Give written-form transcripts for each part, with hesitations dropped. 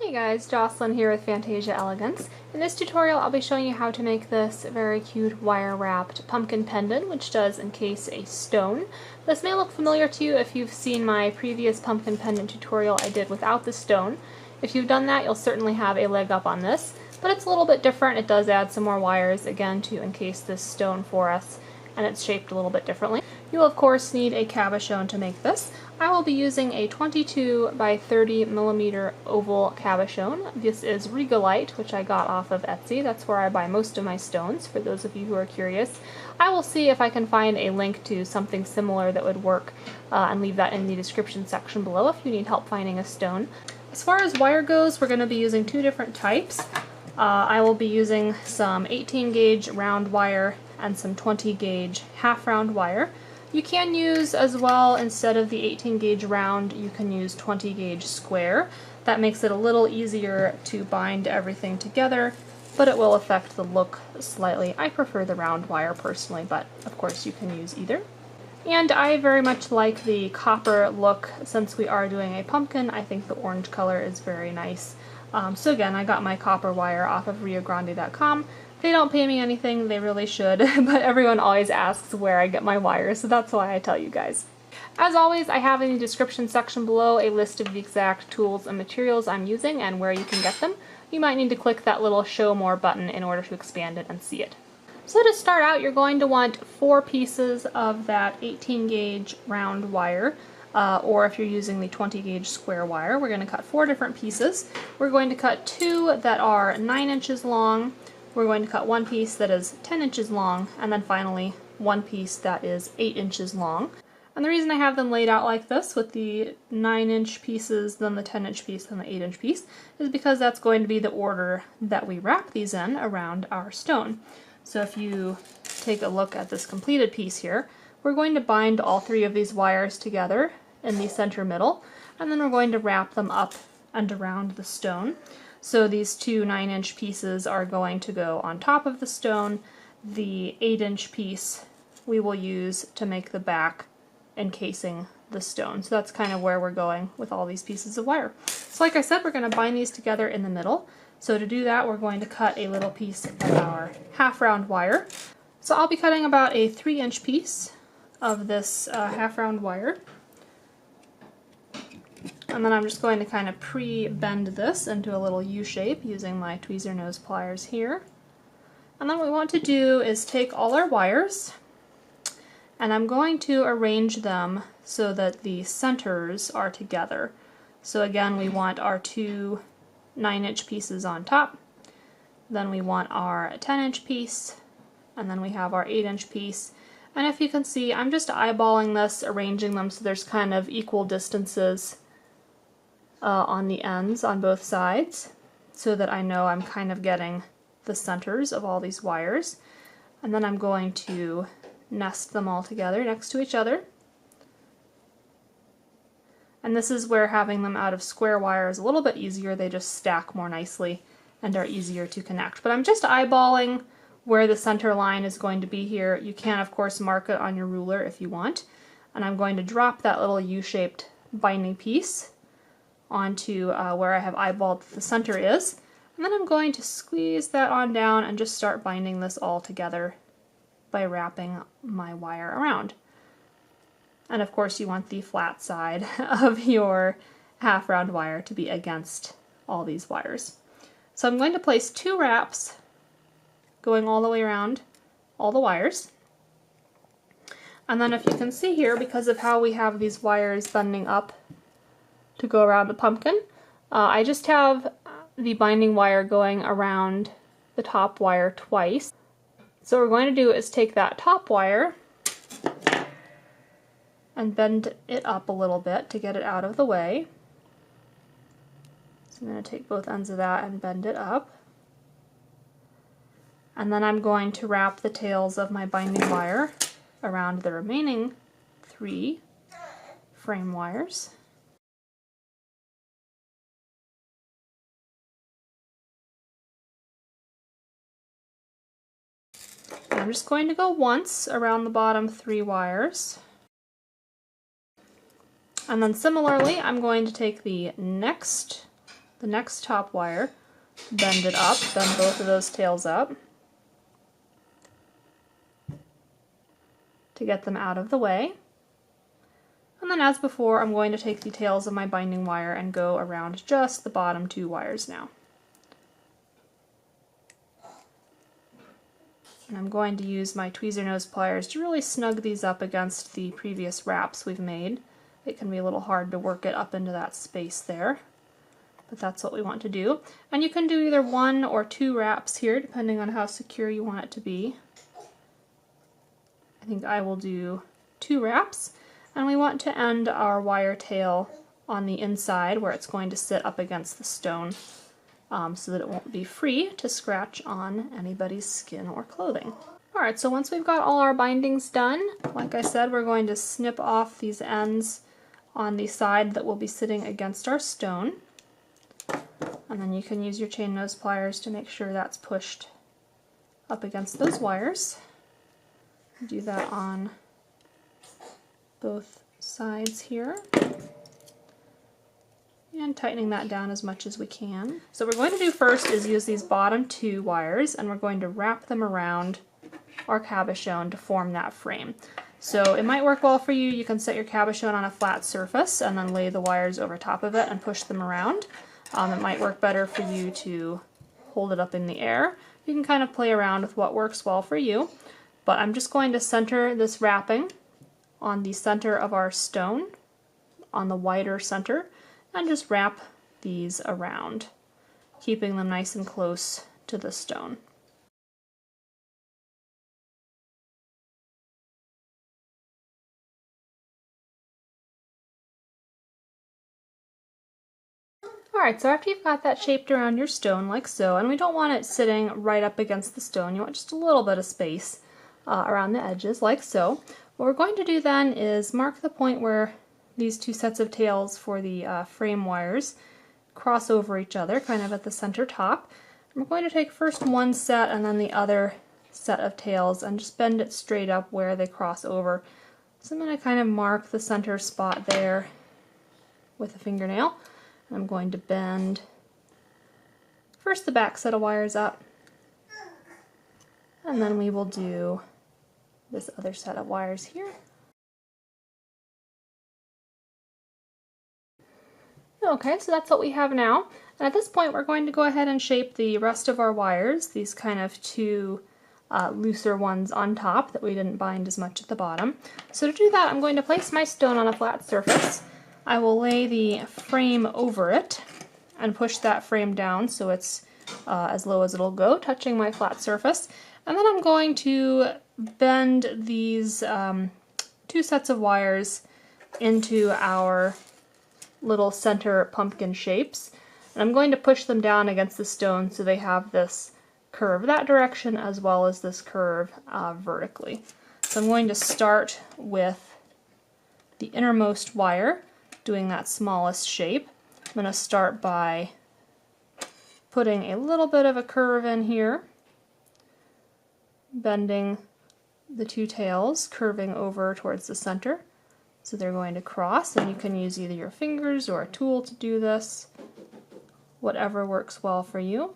Hey guys, Jocelyn here with Fantasia Elegance. In this tutorial I'll be showing you how to make this very cute wire wrapped pumpkin pendant which does encase a stone. This may look familiar to you if you've seen my previous pumpkin pendant tutorial I did without the stone. If you've done that you'll certainly have a leg up on this, but it's a little bit different. It does add some more wires again to encase this stone for us, and it's shaped a little bit differently. You will of course need a cabochon to make this. I will be using a 22 by 30 millimeter oval cabochon. This is Regalite, which I got off of Etsy. That's where I buy most of my stones, for those of you who are curious. I will see if I can find a link to something similar that would work and leave that in the description section below if you need help finding a stone. As far as wire goes, we're going to be using two different types. I will be using some 18 gauge round wire and some 20 gauge half round wire. You can use as well, instead of the 18 gauge round, you can use 20 gauge square. That makes it a little easier to bind everything together, but it will affect the look slightly. I prefer the round wire personally, but of course you can use either. And I very much like the copper look. Since we are doing a pumpkin, I think the orange color is very nice. So again, I got my copper wire off of riogrande.com. They don't pay me anything, they really should, but everyone always asks where I get my wires, so that's why I tell you guys. As always, I have in the description section below a list of the exact tools and materials I'm using and where you can get them. You might need to click that little show more button in order to expand it and see it. So to start out, you're going to want 4 pieces of that 18 gauge round wire. Or if you're using the 20 gauge square wire, we're going to cut 4 different pieces. We're going to cut 2 that are 9 inches long, we're going to cut 1 piece that is 10 inches long, and then finally 1 piece that is 8 inches long. And the reason I have them laid out like this, with the 9-inch pieces, then the 10-inch piece, then the 8-inch piece, is because that's going to be the order that we wrap these in around our stone. So if you take a look at this completed piece here, we're going to bind all 3 of these wires together in the center middle, and then we're going to wrap them up and around the stone. So these 2 9-inch pieces are going to go on top of the stone. The 8-inch piece we will use to make the back encasing the stone. So that's kind of where we're going with all these pieces of wire. So like I said, we're going to bind these together in the middle. So to do that, we're going to cut a little piece of our half round wire. So I'll be cutting about a 3-inch piece of this half round wire. And then I'm just going to kind of pre-bend this into a little U shape using my tweezer nose pliers here. And then what we want to do is take all our wires, and I'm going to arrange them so that the centers are together. So again, we want our 2 9-inch pieces on top, then we want our 10-inch piece, and then we have our 8-inch piece. And if you can see, I'm just eyeballing this, arranging them so there's kind of equal distances on the ends on both sides, so that I know I'm kind of getting the centers of all these wires. And then I'm going to nest them all together next to each other. And this is where having them out of square wire is a little bit easier. They just stack more nicely and are easier to connect. But I'm just eyeballing where the center line is going to be here. You can of course mark it on your ruler if you want. And I'm going to drop that little U-shaped binding piece onto where I have eyeballed the center is, and then I'm going to squeeze that on down and just start binding this all together by wrapping my wire around. And of course you want the flat side of your half round wire to be against all these wires. So I'm going to place 2 wraps going all the way around all the wires. And then if you can see here, because of how we have these wires bending up to go around the pumpkin, I just have the binding wire going around the top wire twice. So what we're going to do is take that top wire and bend it up a little bit to get it out of the way. So I'm going to take both ends of that and bend it up. And then I'm going to wrap the tails of my binding wire around the remaining 3 frame wires. I'm just going to go once around the bottom 3 wires. And then similarly, I'm going to take the next the next top wire, bend it up, bend both of those tails up to get them out of the way. And then as before, I'm going to take the tails of my binding wire and go around just the bottom 2 wires now. And I'm going to use my tweezer nose pliers to really snug these up against the previous wraps we've made. It can be a little hard to work it up into that space there, but that's what we want to do. And you can do either 1 or 2 wraps here, depending on how secure you want it to be. I think I will do 2 wraps, and we want to end our wire tail on the inside where it's going to sit up against the stone, so that it won't be free to scratch on anybody's skin or clothing. Alright, so once we've got all our bindings done, like I said, we're going to snip off these ends on the side that will be sitting against our stone. And then you can use your chain nose pliers to make sure that's pushed up against those wires. Do that on both sides here. And tightening that down as much as we can. So what we're going to do first is use these bottom 2 wires, and we're going to wrap them around our cabochon to form that frame. So it might work well for you. You can set your cabochon on a flat surface and then lay the wires over top of it and push them around. It might work better for you to hold it up in the air. You can kind of play around with what works well for you. But I'm just going to center this wrapping on the center of our stone, on the wider center, and just wrap these around, keeping them nice and close to the stone. Alright, so after you've got that shaped around your stone like so, and we don't want it sitting right up against the stone, you want just a little bit of space around the edges like so. What we're going to do then is mark the point where these 2 sets of tails for the frame wires cross over each other, kind of at the center top. And we're going to take first one set and then the other set of tails and just bend it straight up where they cross over. So I'm going to kind of mark the center spot there with a fingernail. And I'm going to bend first the back set of wires up, and then we will do this other set of wires here. Okay, so that's what we have now. And at this point we're going to go ahead and shape the rest of our wires, these kind of 2 looser ones on top that we didn't bind as much at the bottom. So to do that, I'm going to place my stone on a flat surface. I will lay the frame over it and push that frame down so it's as low as it'll go, touching my flat surface. And then I'm going to bend these 2 sets of wires into our little center pumpkin shapes. And I'm going to push them down against the stone so they have this curve that direction as well as this curve vertically. So I'm going to start with the innermost wire, doing that smallest shape. I'm going to start by putting a little bit of a curve in here, bending the 2 tails, curving over towards the center. So they're going to cross, and you can use either your fingers or a tool to do this, whatever works well for you.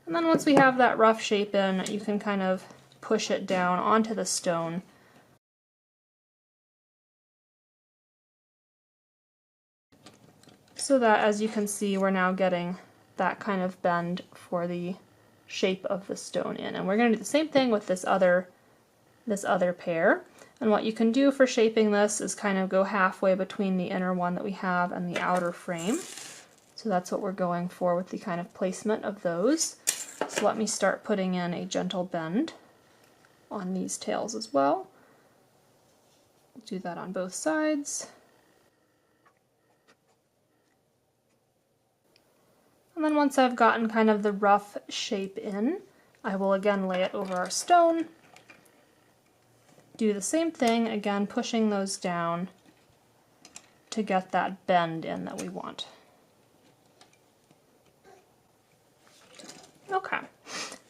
And then once we have that rough shape in, you can kind of push it down onto the stone. So that, as you can see, we're now getting that kind of bend for the shape of the stone in. And we're going to do the same thing with this other pair. And what you can do for shaping this is kind of go halfway between the inner one that we have and the outer frame. So that's what we're going for with the kind of placement of those. So let me start putting in a gentle bend on these tails as well. Do that on both sides. And then once I've gotten kind of the rough shape in, I will again lay it over our stone. Do the same thing, again pushing those down to get that bend in that we want. Okay,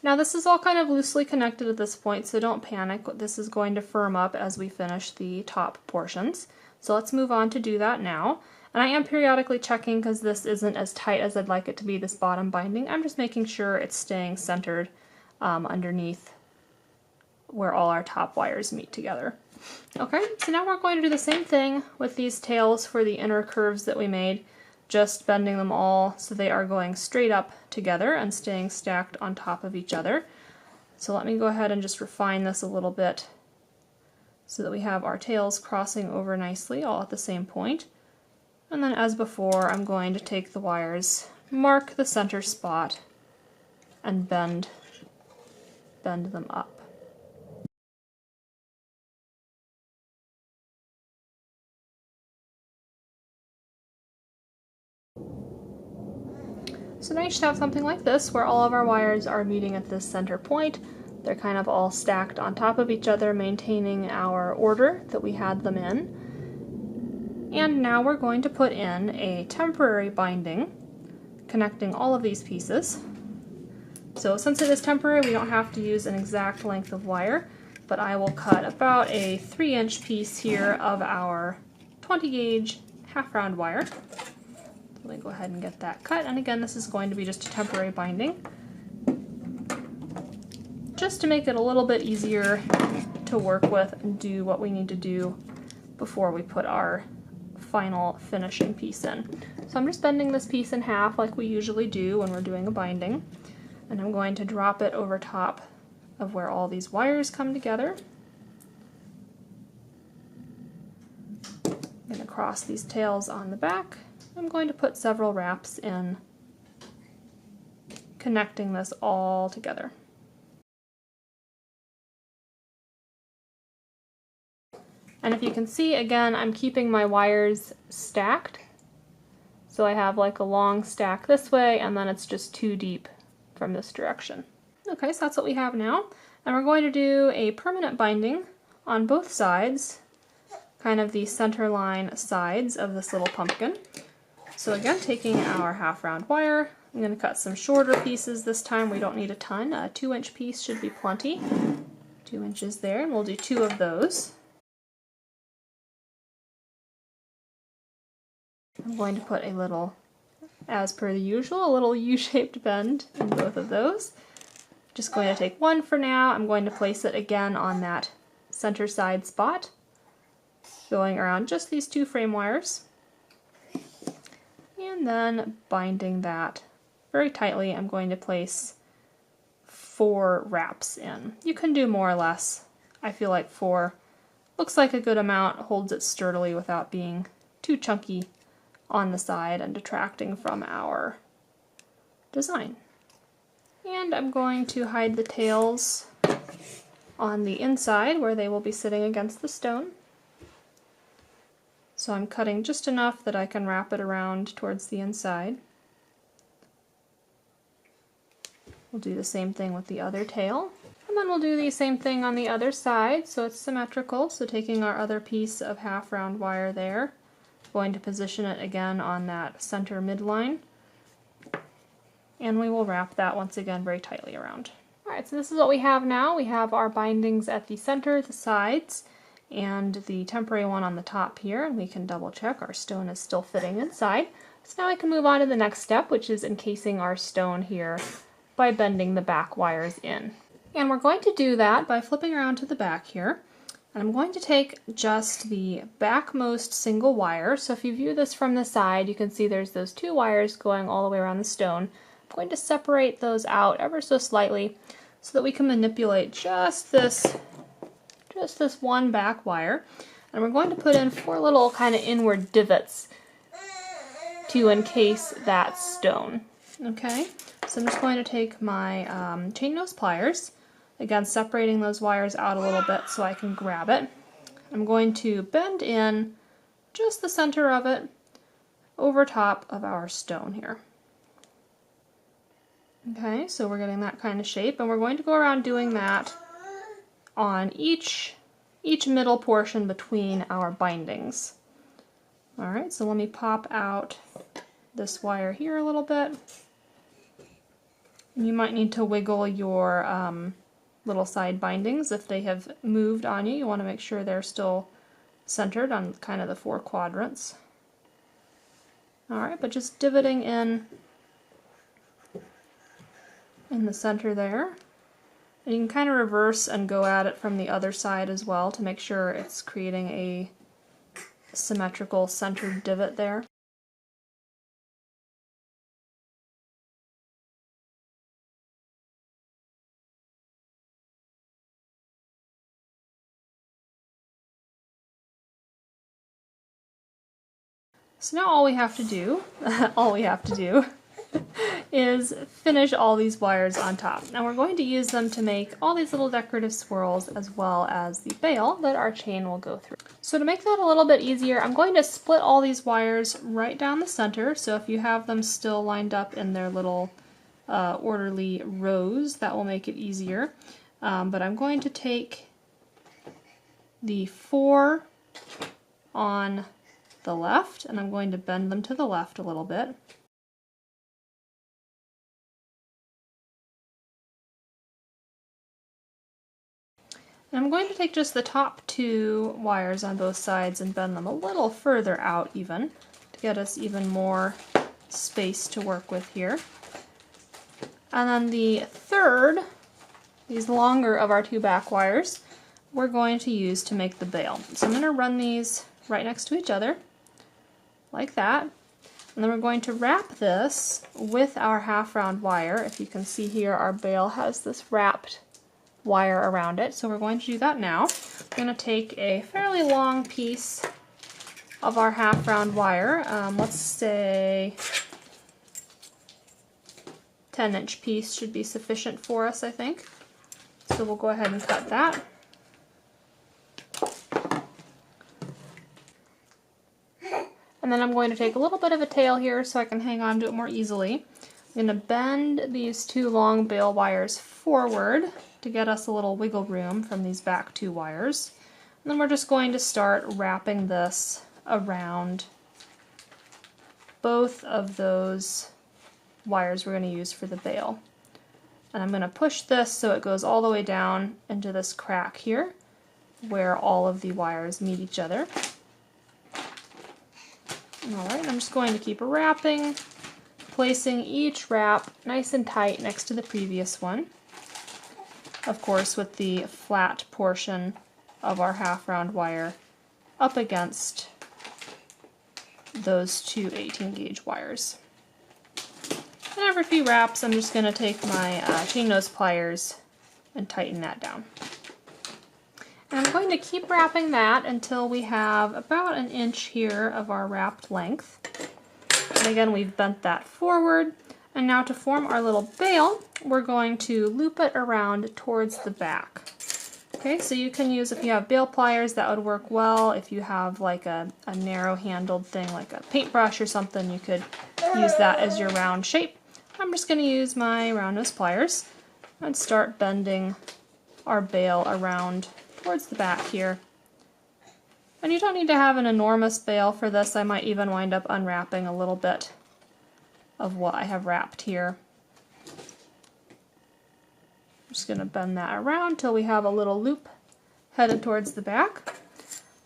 now this is all kind of loosely connected at this point, so don't panic. This is going to firm up as we finish the top portions. So let's move on to do that now. And I am periodically checking because this isn't as tight as I'd like it to be, this bottom binding. I'm just making sure it's staying centered underneath where all our top wires meet together. Okay, so now we're going to do the same thing with these tails for the inner curves that we made, just bending them all so they are going straight up together and staying stacked on top of each other. So let me go ahead and just refine this a little bit so that we have our tails crossing over nicely all at the same point. And then as before, I'm going to take the wires, mark the center spot, and bend them up. So now you should have something like this, where all of our wires are meeting at this center point. They're kind of all stacked on top of each other, maintaining our order that we had them in. And now we're going to put in a temporary binding, connecting all of these pieces. So since it is temporary, we don't have to use an exact length of wire, but I will cut about a 3-inch piece here of our 20 gauge half round wire. Let me go ahead and get that cut, and again this is going to be just a temporary binding, just to make it a little bit easier to work with and do what we need to do before we put our final finishing piece in. So I'm just bending this piece in half like we usually do when we're doing a binding, and I'm going to drop it over top of where all these wires come together. I'm going to cross these tails on the back. I'm going to put several wraps in, connecting this all together. And if you can see, again, I'm keeping my wires stacked. So I have like a long stack this way, and then it's just 2 deep from this direction. Okay, so that's what we have now. And we're going to do a permanent binding on both sides, kind of the center line sides of this little pumpkin. So again, taking our half round wire, I'm going to cut some shorter pieces this time. We don't need a ton. A 2-inch piece should be plenty. 2 inches there, and we'll do 2 of those. I'm going to put a little, as per the usual, a little U-shaped bend in both of those. Just going to take one for now. I'm going to place it again on that center side spot, going around just these 2 frame wires. And then binding that very tightly, I'm going to place 4 wraps in. You can do more or less. I feel like 4 looks like a good amount, holds it sturdily without being too chunky on the side and detracting from our design. And I'm going to hide the tails on the inside where they will be sitting against the stone. So I'm cutting just enough that I can wrap it around towards the inside. We'll do the same thing with the other tail. And then we'll do the same thing on the other side so it's symmetrical. So taking our other piece of half round wire there, going to position it again on that center midline. And we will wrap that once again very tightly around. Alright, so this is what we have now. We have our bindings at the center, the sides, and the temporary one on the top here, and we can double check our stone is still fitting inside. So now I can move on to the next step, which is encasing our stone here by bending the back wires in. And we're going to do that by flipping around to the back here. And I'm going to take just the backmost single wire. So if you view this from the side, you can see there's those 2 wires going all the way around the stone. I'm going to separate those out ever so slightly so that we can manipulate just this one back wire, and we're going to put in 4 little kind of inward divots to encase that stone. Okay, so I'm just going to take my chain nose pliers, again separating those wires out a little bit so I can grab it. I'm going to bend in just the center of it over top of our stone here. Okay, so we're getting that kind of shape, and we're going to go around doing that on each middle portion between our bindings. Alright, so let me pop out this wire here a little bit. You might need to wiggle your little side bindings if they have moved on you. You want to make sure they're still centered on kind of the 4 quadrants. Alright, but just divoting in the center there. And you can kind of reverse and go at it from the other side as well to make sure it's creating a symmetrical centered divot there. So now all we have to do is finish all these wires on top. Now we're going to use them to make all these little decorative swirls as well as the bail that our chain will go through. So to make that a little bit easier, I'm going to split all these wires right down the center. So if you have them still lined up in their little orderly rows, that will make it easier. But I'm going to take the 4 on the left, and I'm going to bend them to the left a little bit. And I'm going to take just the top 2 wires on both sides and bend them a little further out even, to get us even more space to work with here. And then the third, these longer of our 2 back wires, we're going to use to make the bail. So I'm going to run these right next to each other, like that. And then we're going to wrap this with our half round wire. If you can see here, our bail has this wrapped wire around it. So we're going to do that now. We're going to take a fairly long piece of our half round wire. Let's say 10-inch piece should be sufficient for us, I think. So we'll go ahead and cut that. And then I'm going to take a little bit of a tail here so I can hang on to it more easily. I'm going to bend these 2 long bail wires forward to get us a little wiggle room from these back 2 wires. And then we're just going to start wrapping this around both of those wires we're going to use for the bail. And I'm going to push this so it goes all the way down into this crack here where all of the wires meet each other. Alright, I'm just going to keep wrapping, placing each wrap nice and tight next to the previous one. Of course, with the flat portion of our half round wire up against those 2 18-gauge wires. And every few wraps, I'm just going to take my chain nose pliers and tighten that down. And I'm going to keep wrapping that until we have about 1 inch here of our wrapped length. And again, we've bent that forward. And now to form our little bail, we're going to loop it around towards the back. Okay, so you can use, if you have bail pliers, that would work well. If you have like a narrow handled thing, like a paintbrush or something, you could use that as your round shape. I'm just going to use my round nose pliers and start bending our bail around towards the back here. And you don't need to have an enormous bail for this. I might even wind up unwrapping a little bit of what I have wrapped here. I'm just going to bend that around till we have a little loop headed towards the back.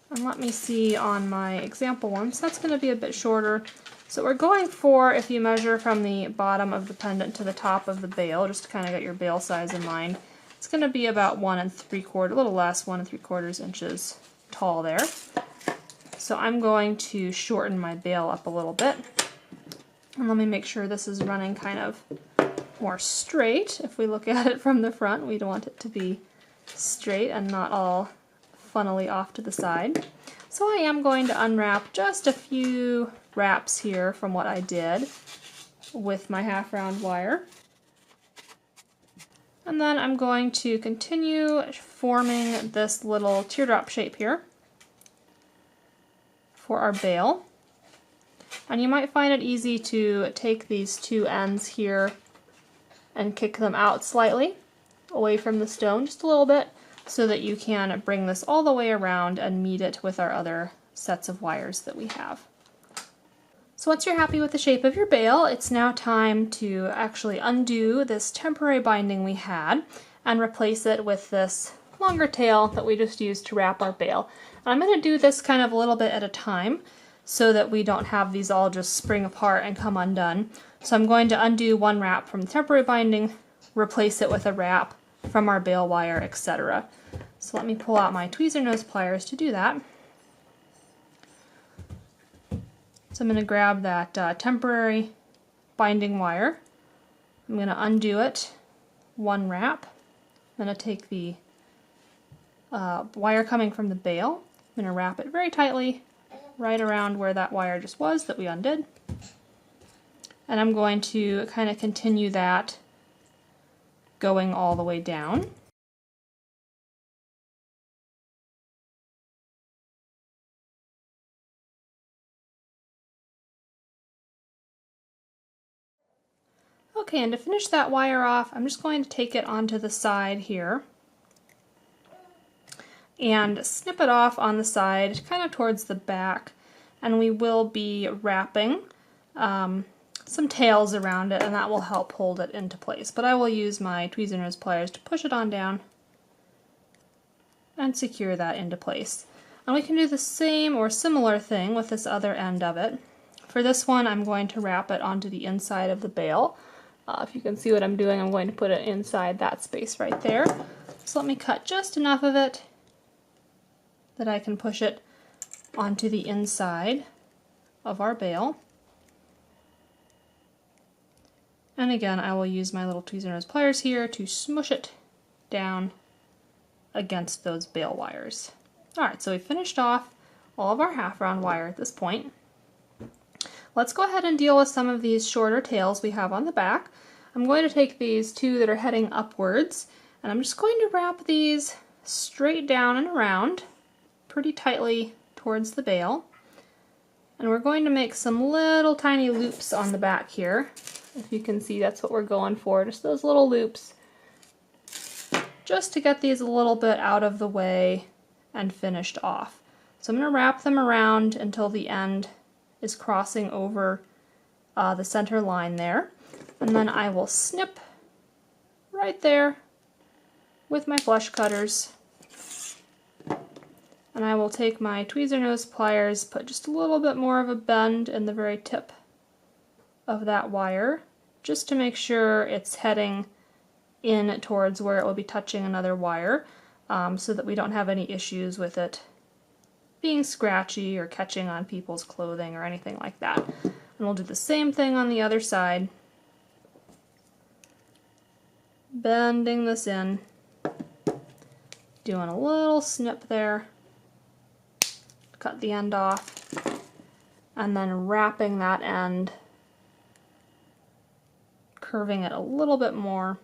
And let me see on my example one, so that's going to be a bit shorter. So we're going for, if you measure from the bottom of the pendant to the top of the bail, just to kind of get your bail size in mind, it's going to be about 1 3/4, a little less, 1 3/4 inches tall there. So I'm going to shorten my bail up a little bit. And let me make sure this is running kind of more straight. If we look at it from the front, we'd want it to be straight and not all funnily off to the side. So I am going to unwrap just a few wraps here from what I did with my half round wire. And then I'm going to continue forming this little teardrop shape here for our bail. And you might find it easy to take these 2 ends here and kick them out slightly away from the stone, just a little bit, so that you can bring this all the way around and meet it with our other sets of wires that we have. So once you're happy with the shape of your bail, it's now time to actually undo this temporary binding we had and replace it with this longer tail that we just used to wrap our bail. And I'm going to do this kind of a little bit at a time. so that we don't have these all just spring apart and come undone. So I'm going to undo one wrap from the temporary binding, replace it with a wrap from our bale wire, etc. So let me pull out my tweezer nose pliers to do that. So I'm going to grab that temporary binding wire. I'm going to undo it, one wrap. I'm going to take the wire coming from the bale. I'm going to wrap it very tightly right around where that wire just was that we undid. And I'm going to kind of continue that going all the way down. Okay, and to finish that wire off, I'm just going to take it onto the side here and snip it off on the side, kind of towards the back, and we will be wrapping some tails around it, and that will help hold it into place. But I will use my tweezer nose pliers to push it on down and secure that into place. And we can do the same or similar thing with this other end of it. For this one, I'm going to wrap it onto the inside of the bale. If you can see what I'm doing, I'm going to put it inside that space right there. So let me cut just enough of it that I can push it onto the inside of our bale. And again, I will use my little tweezer nose pliers here to smush it down against those bale wires. Alright, so we finished off all of our half round wire at this point. Let's go ahead and deal with some of these shorter tails we have on the back. I'm going to take these two that are heading upwards, and I'm just going to wrap these straight down and around pretty tightly towards the bale. And we're going to make some little tiny loops on the back here. If you can see, that's what we're going for, just those little loops, just to get these a little bit out of the way and finished off. So I'm going to wrap them around until the end is crossing over the center line there, and then I will snip right there with my flush cutters, and I will take my tweezer nose pliers, put just a little bit more of a bend in the very tip of that wire, just to make sure it's heading in towards where it will be touching another wire, so that we don't have any issues with it being scratchy or catching on people's clothing or anything like that. And we'll do the same thing on the other side, bending this in, doing a little snip there, cut the end off, and then wrapping that end, curving it a little bit more.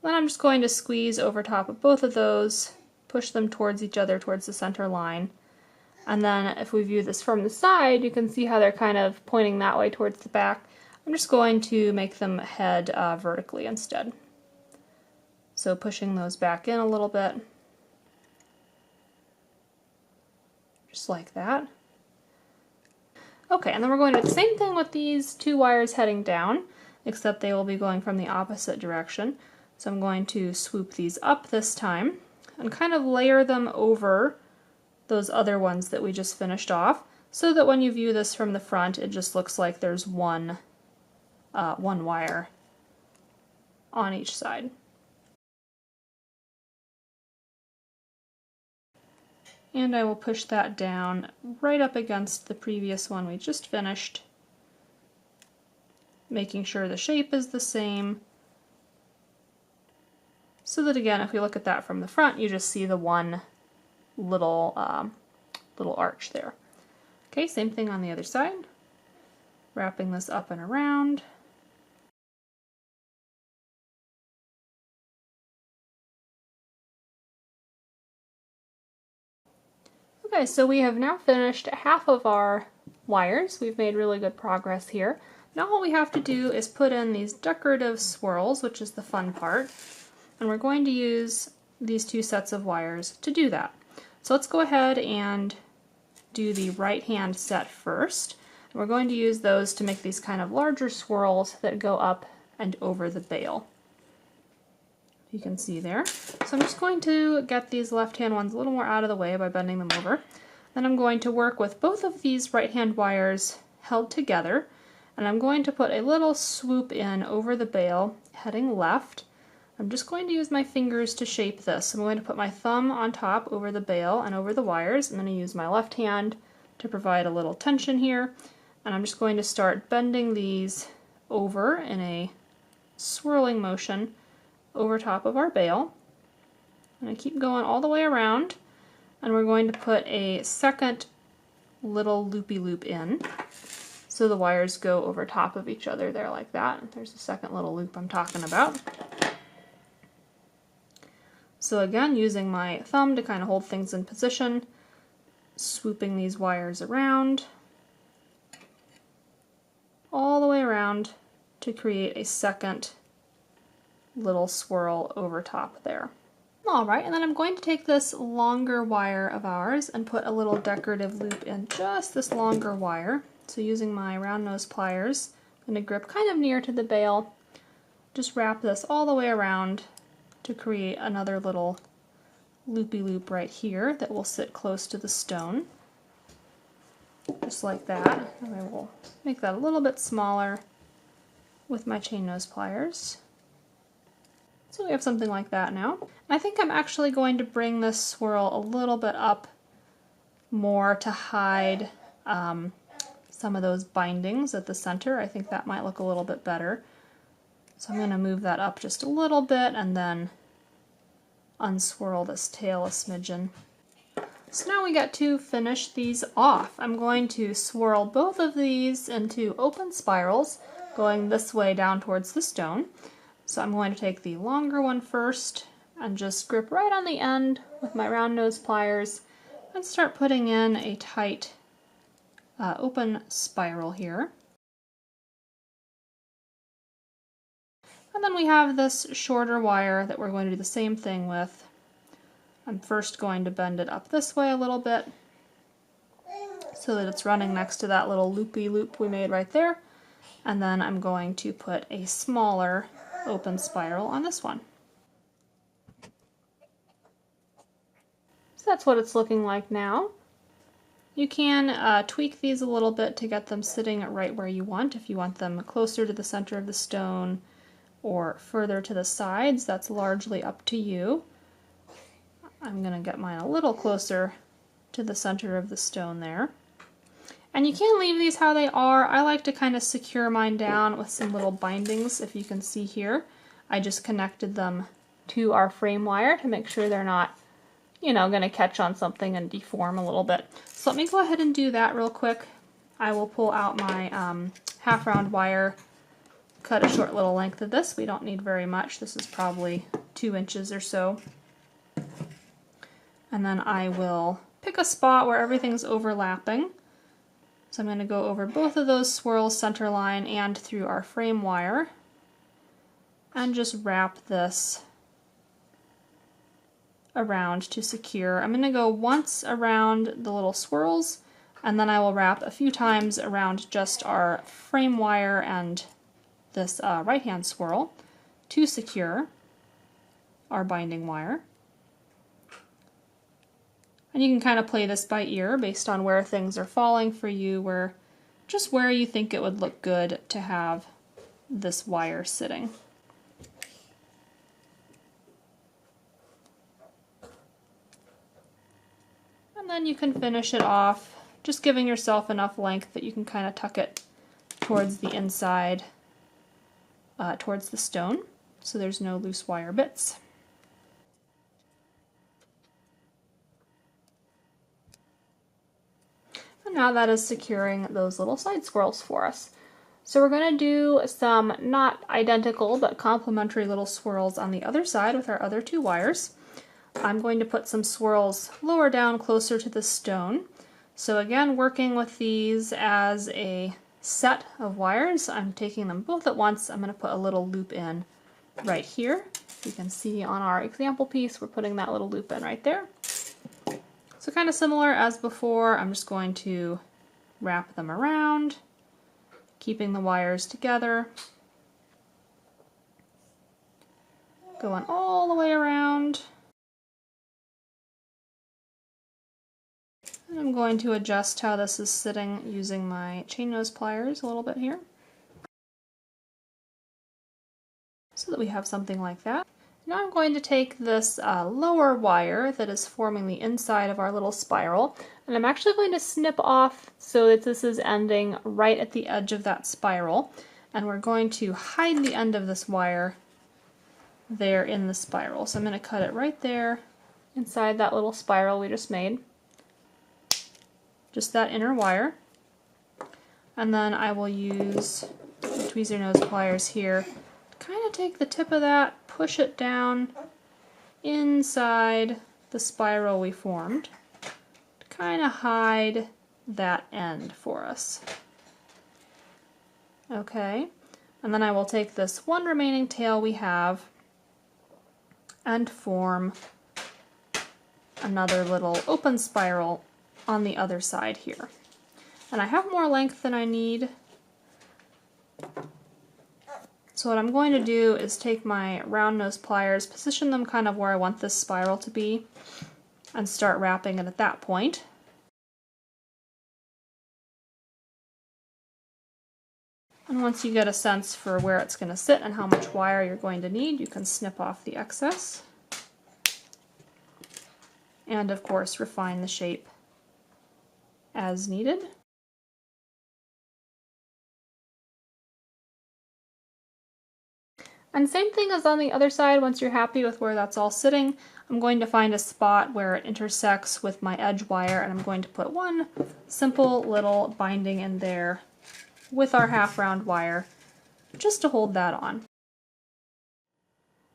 Then I'm just going to squeeze over top of both of those, push them towards each other, towards the center line. And then if we view this from the side, you can see how they're kind of pointing that way towards the back. I'm just going to make them head vertically instead. So pushing those back in a little bit, just like that. Okay, and then we're going to do the same thing with these two wires heading down, except they will be going from the opposite direction. So I'm going to swoop these up this time and kind of layer them over those other ones that we just finished off, so that when you view this from the front, it just looks like there's one wire on each side. And I will push that down right up against the previous one we just finished, making sure the shape is the same, so that again, if we look at that from the front, you just see the one little arch there. Okay, same thing on the other side. Wrapping this up and around. Okay, so we have now finished half of our wires. We've made really good progress here. Now all we have to do is put in these decorative swirls, which is the fun part, and we're going to use these two sets of wires to do that. So let's go ahead and do the right hand set first. We're going to use those to make these kind of larger swirls that go up and over the bale. You can see there. So I'm just going to get these left hand ones a little more out of the way by bending them over. Then I'm going to work with both of these right-hand wires held together, and I'm going to put a little swoop in over the bail, heading left. I'm just going to use my fingers to shape this. I'm going to put my thumb on top over the bail and over the wires. I'm going to use my left hand to provide a little tension here, and I'm just going to start bending these over in a swirling motion over top of our bail. I'm going to keep going all the way around, and we're going to put a second little loopy loop in. So the wires go over top of each other there like that. There's a second little loop I'm talking about. So again, using my thumb to kind of hold things in position, swooping these wires around, all the way around to create a second little swirl over top there. Alright, and then I'm going to take this longer wire of ours and put a little decorative loop in just this longer wire. So using my round nose pliers, I'm going to grip kind of near to the bail, just wrap this all the way around to create another little loopy loop right here that will sit close to the stone. Just like that. And I will make that a little bit smaller with my chain nose pliers. So we have something like that now. And I think I'm actually going to bring this swirl a little bit up more to hide some of those bindings at the center. I think that might look a little bit better. So I'm going to move that up just a little bit and then unswirl this tail a smidgen. So now we get to finish these off. I'm going to swirl both of these into open spirals going this way down towards the stone. So I'm going to take the longer one first and just grip right on the end with my round nose pliers and start putting in a tight open spiral here. And then we have this shorter wire that we're going to do the same thing with. I'm first going to bend it up this way a little bit so that it's running next to that little loopy loop we made right there. And then I'm going to put a smaller open spiral on this one. So that's what it's looking like now. You can tweak these a little bit to get them sitting right where you want. If you want them closer to the center of the stone or further to the sides, that's largely up to you. I'm going to get mine a little closer to the center of the stone there. And you can leave these how they are. I like to kind of secure mine down with some little bindings, if you can see here. I just connected them to our frame wire to make sure they're not, you know, going to catch on something and deform a little bit. So let me go ahead and do that real quick. I will pull out my half round wire, cut a short little length of this. We don't need very much. This is probably 2 inches or so. And then I will pick a spot where everything's overlapping. So I'm going to go over both of those swirls, center line, and through our frame wire, and just wrap this around to secure. I'm going to go once around the little swirls, and then I will wrap a few times around just our frame wire and this right-hand swirl to secure our binding wire. And you can kind of play this by ear based on where things are falling for you, just where you think it would look good to have this wire sitting. And then you can finish it off, just giving yourself enough length that you can kind of tuck it towards the inside, towards the stone, so there's no loose wire bits. And now that is securing those little side swirls for us. So we're going to do some not identical but complementary little swirls on the other side with our other 2 wires. I'm going to put some swirls lower down closer to the stone. So again, working with these as a set of wires, I'm taking them both at once. I'm going to put a little loop in right here. You can see on our example piece, we're putting that little loop in right there. So kind of similar as before, I'm just going to wrap them around, keeping the wires together, going all the way around, And I'm going to adjust how this is sitting using my chain nose pliers a little bit here, so that we have something like that. Now I'm going to take this lower wire that is forming the inside of our little spiral, and I'm actually going to snip off so that this is ending right at the edge of that spiral, and we're going to hide the end of this wire there in the spiral. So I'm going to cut it right there inside that little spiral we just made, just that inner wire, and then I will use the tweezer nose pliers here to kind of take the tip of that, push it down inside the spiral we formed to kind of hide that end for us. Okay, and then I will take this one remaining tail we have and form another little open spiral on the other side here. And I have more length than I need, so what I'm going to do is take my round nose pliers, position them kind of where I want this spiral to be, and start wrapping it at that point. And once you get a sense for where it's going to sit and how much wire you're going to need, you can snip off the excess. And of course refine the shape as needed. And same thing as on the other side, once you're happy with where that's all sitting, I'm going to find a spot where it intersects with my edge wire, and I'm going to put one simple little binding in there with our half round wire just to hold that on.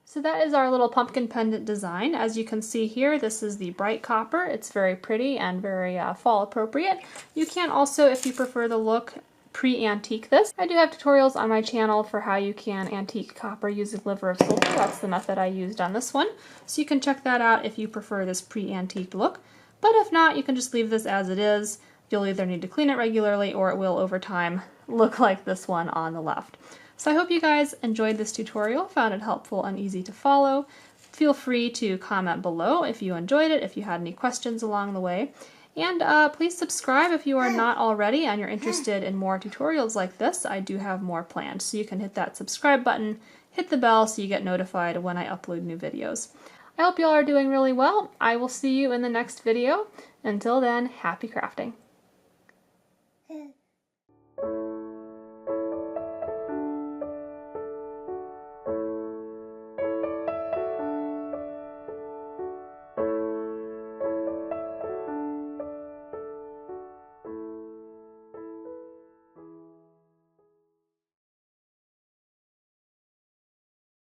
So that is our little pumpkin pendant design. As you can see here, this is the bright copper. It's very pretty and very fall appropriate. You can also, if you prefer the look, pre-antique this. I do have tutorials on my channel for how you can antique copper using liver of silver. That's the method I used on this one. So you can check that out if you prefer this pre-antique look. But if not, you can just leave this as it is. You'll either need to clean it regularly or it will over time look like this one on the left. So I hope you guys enjoyed this tutorial, found it helpful and easy to follow. Feel free to comment below if you enjoyed it, if you had any questions along the way. And please subscribe if you are not already and you're interested in more tutorials like this. I do have more planned, so you can hit that subscribe button, hit the bell so you get notified when I upload new videos. I hope you all are doing really well. I will see you in the next video. Until then, happy crafting.